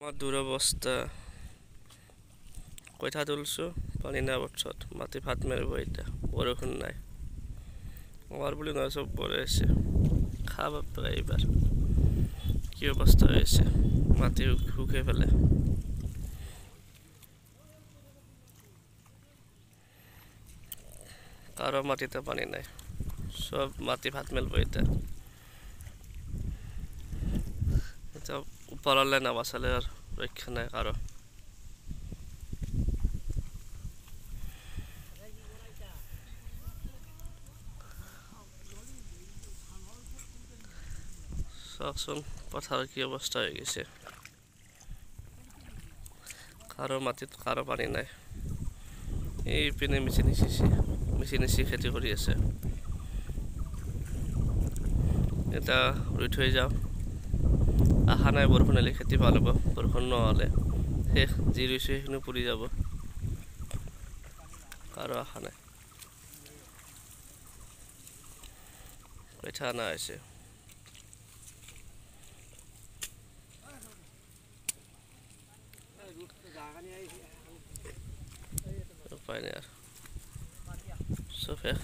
দুৰৱস্থা কঠা তুলিছোঁ পানী নাই বৰ্ষত মাটি ভাত মাৰিব এতিয়া বৰষুণ নাই আমাৰ বুলি নহয় চব পৰে আছে খাব পাৰে এইবাৰ কি অৱস্থা হৈছে মাটি শুকাই পেলাই কাৰো মাটিতে পানী নাই সব মাটি ভাত মেলব এতিয়া ওপৰলৈ নাবাচালে আৰু ৰক্ষা নাই কাৰো চাওকচোন পথাৰৰ কি অৱস্থা হৈ গৈছে কাৰো মাটিত কাৰো পানী নাই এইপিনে মেচিন সিঁচি খেতি কৰি আছে এটা ৰুই থৈ যাওঁ আশা নাই বৰষুণ হ'লে খেতি ভাল হ'ব বৰষুণ নহ'লে শেষ যি ৰুইছে সেইখিনি পুৰি যাব কাৰো আশা নাই কঠা অনা হৈছে উপায় নাই আৰু চব শেষ